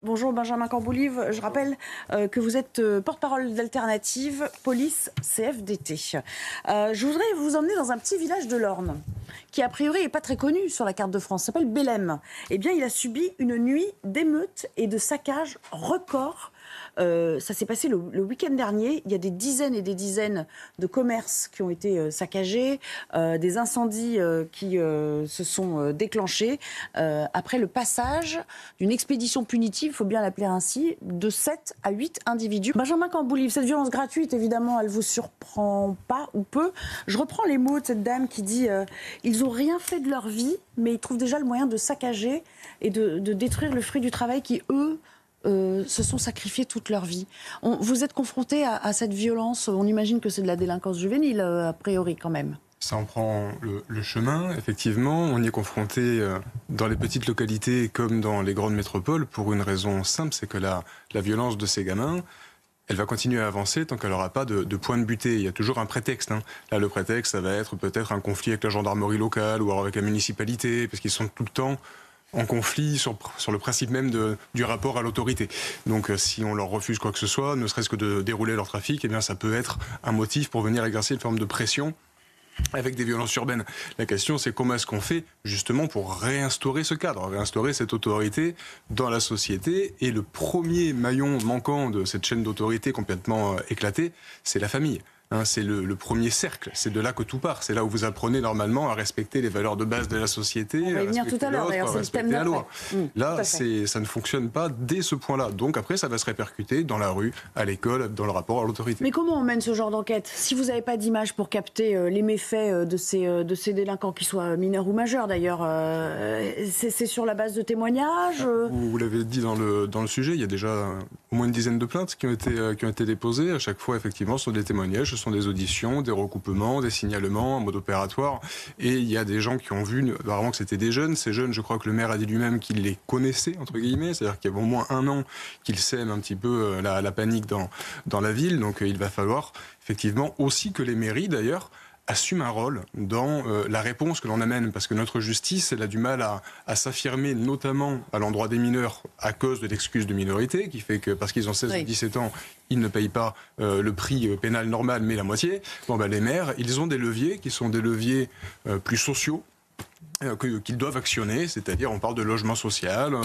Bonjour Benjamin Camboulive, je rappelle que vous êtes porte-parole d'Alternative Police CFDT. Je voudrais vous emmener dans un petit village de l'Orne, qui a priori n'est pas très connu sur la carte de France, s'appelle Bélem. Eh bien, il a subi une nuit d'émeutes et de saccages records. Ça s'est passé le week-end dernier. Il y a des dizaines et des dizaines de commerces qui ont été saccagés, des incendies qui se sont déclenchés après le passage d'une expédition punitive, il faut bien l'appeler ainsi, de 7 à 8 individus. Benjamin Camboulive, cette violence gratuite, évidemment, elle ne vous surprend pas ou peu. Je reprends les mots de cette dame qui dit ils n'ont rien fait de leur vie, mais ils trouvent déjà le moyen de saccager et de détruire le fruit du travail qui, eux, se sont sacrifiés toute leur vie. Vous êtes confronté à cette violence, on imagine que c'est de la délinquance juvénile, a priori quand même. Ça en prend le chemin, effectivement. On y est confronté dans les petites localités comme dans les grandes métropoles pour une raison simple, c'est que la violence de ces gamins, elle va continuer à avancer tant qu'elle n'aura pas de point de butée. Il y a toujours un prétexte. Là, le prétexte, ça va être peut-être un conflit avec la gendarmerie locale ou alors avec la municipalité, parce qu'ils sont tout le temps en conflit sur le principe même du rapport à l'autorité. Donc si on leur refuse quoi que ce soit, ne serait-ce que de dérouler leur trafic, eh bien, ça peut être un motif pour venir exercer une forme de pression avec des violences urbaines. La question, c'est comment est-ce qu'on fait justement pour réinstaurer ce cadre, réinstaurer cette autorité dans la société. Et le premier maillon manquant de cette chaîne d'autorité complètement éclatée, c'est la famille. C'est le premier cercle, c'est de là que tout part. C'est là où vous apprenez normalement à respecter les valeurs de base de la société. On va y venir tout à l'heure, d'ailleurs, c'est le thème la loi. Là, ça ne fonctionne pas dès ce point-là. Donc après, ça va se répercuter dans la rue, à l'école, dans le rapport à l'autorité. Mais comment on mène ce genre d'enquête si vous n'avez pas d'image pour capter les méfaits de ces délinquants, qu'ils soient mineurs ou majeurs d'ailleurs? C'est sur la base de témoignages? Vous l'avez dit dans le sujet, il y a déjà au moins une dizaine de plaintes qui ont été déposées. À chaque fois, effectivement, ce sont des témoignages. Ce sont des auditions, des recoupements, des signalements, un mode opératoire. Et il y a des gens qui ont vu vraiment que c'était des jeunes. Ces jeunes, je crois que le maire a dit lui-même qu'il les connaissait, entre guillemets. C'est-à-dire qu'il y a au moins un an qu'il sème un petit peu la panique dans la ville. Donc il va falloir effectivement aussi que les mairies, d'ailleurs, assume un rôle dans la réponse que l'on amène, parce que notre justice, elle a du mal à s'affirmer, notamment à l'endroit des mineurs, à cause de l'excuse de minorité, qui fait que parce qu'ils ont 16 ou 17 ans, ils ne payent pas le prix pénal normal, mais la moitié. Les maires, ils ont des leviers qui sont des leviers plus sociaux, qu'ils doivent actionner, c'est-à-dire on parle de logement social,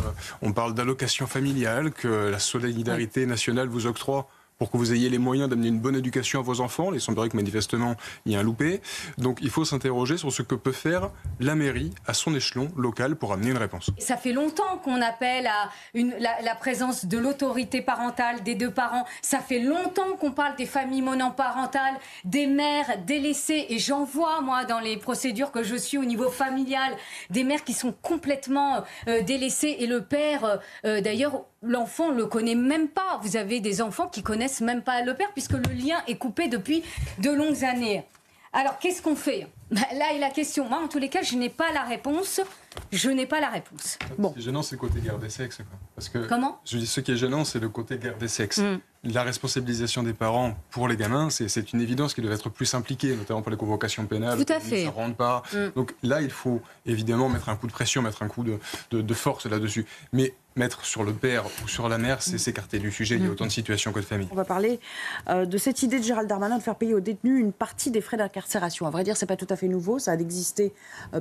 on parle d'allocation familiale, que la solidarité nationale vous octroie pour que vous ayez les moyens d'amener une bonne éducation à vos enfants. Il semblerait que manifestement, il y a un loupé. Donc il faut s'interroger sur ce que peut faire la mairie à son échelon local pour amener une réponse. Ça fait longtemps qu'on appelle à la présence de l'autorité parentale des deux parents. Ça fait longtemps qu'on parle des familles monoparentales, des mères délaissées. Et j'en vois, moi, dans les procédures que je suis au niveau familial, des mères qui sont complètement délaissées. Et le père, d'ailleurs, l'enfant ne le connaît même pas. Vous avez des enfants qui connaissent même pas le père, puisque le lien est coupé depuis de longues années. Alors, qu'est-ce qu'on fait? Là est la question. Moi, en tous les cas, je n'ai pas la réponse. Je n'ai pas la réponse. Bon. Ce qui est gênant, c'est le côté guerre des sexes. Parce que, comment? Je dis, ce qui est gênant, c'est le côté guerre des sexes. La responsabilisation des parents pour les gamins, c'est une évidence qu'ils doivent être plus impliqués, notamment pour les convocations pénales. Tout à fait. Ils ne se rendent pas. Donc là, il faut évidemment mettre un coup de pression, mettre un coup de force là-dessus. Mais mettre sur le père ou sur la mère, c'est s'écarter du sujet. Il y a autant de situations que de familles. On va parler de cette idée de Gérald Darmanin de faire payer aux détenus une partie des frais d'incarcération. À vrai dire, c'est pas tout à fait nouveau. Ça a existé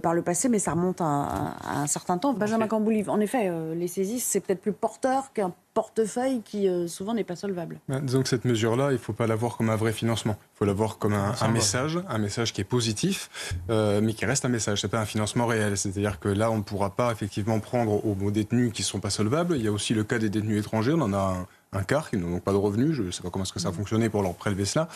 par le passé, mais ça remonte à un certain temps. Benjamin Camboulive, en effet, les saisies, c'est peut-être plus porteur qu'un portefeuille qui souvent n'est pas solvable. Disons que cette mesure-là, il ne faut pas la voir comme un vrai financement. Il faut la voir comme un message qui est positif, mais qui reste un message. Ce n'est pas un financement réel. C'est-à-dire que là, on ne pourra pas effectivement prendre aux détenus qui ne sont pas solvables. Il y a aussi le cas des détenus étrangers. On en a un quart qui n'ont donc pas de revenus. Je ne sais pas comment est-ce que ça a fonctionné pour leur prélever cela.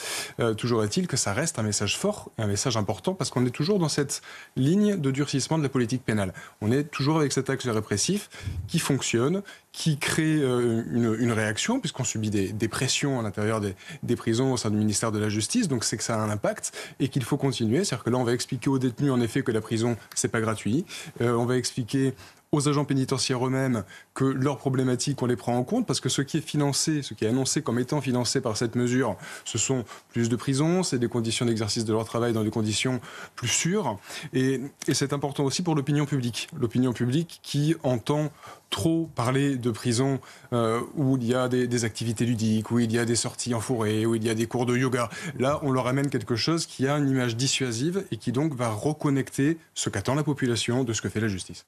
Toujours est-il que ça reste un message fort et un message important parce qu'on est toujours dans cette ligne de durcissement de la politique pénale. On est toujours avec cet axe répressif qui fonctionne, qui crée une réaction puisqu'on subit des pressions à l'intérieur des prisons au sein du ministère de la Justice. Donc c'est que ça a un impact et qu'il faut continuer. C'est-à-dire que là, on va expliquer aux détenus en effet que la prison, c'est pas gratuit. On va expliquer aux agents pénitentiaires eux-mêmes que leurs problématiques, on les prend en compte, parce que ce qui est financé, ce qui est annoncé comme étant financé par cette mesure, ce sont plus de prisons, c'est des conditions d'exercice de leur travail dans des conditions plus sûres. Et c'est important aussi pour l'opinion publique. L'opinion publique qui entend trop parler de prison où il y a des activités ludiques, où il y a des sorties en forêt, où il y a des cours de yoga. Là, on leur amène quelque chose qui a une image dissuasive et qui donc va reconnecter ce qu'attend la population de ce que fait la justice.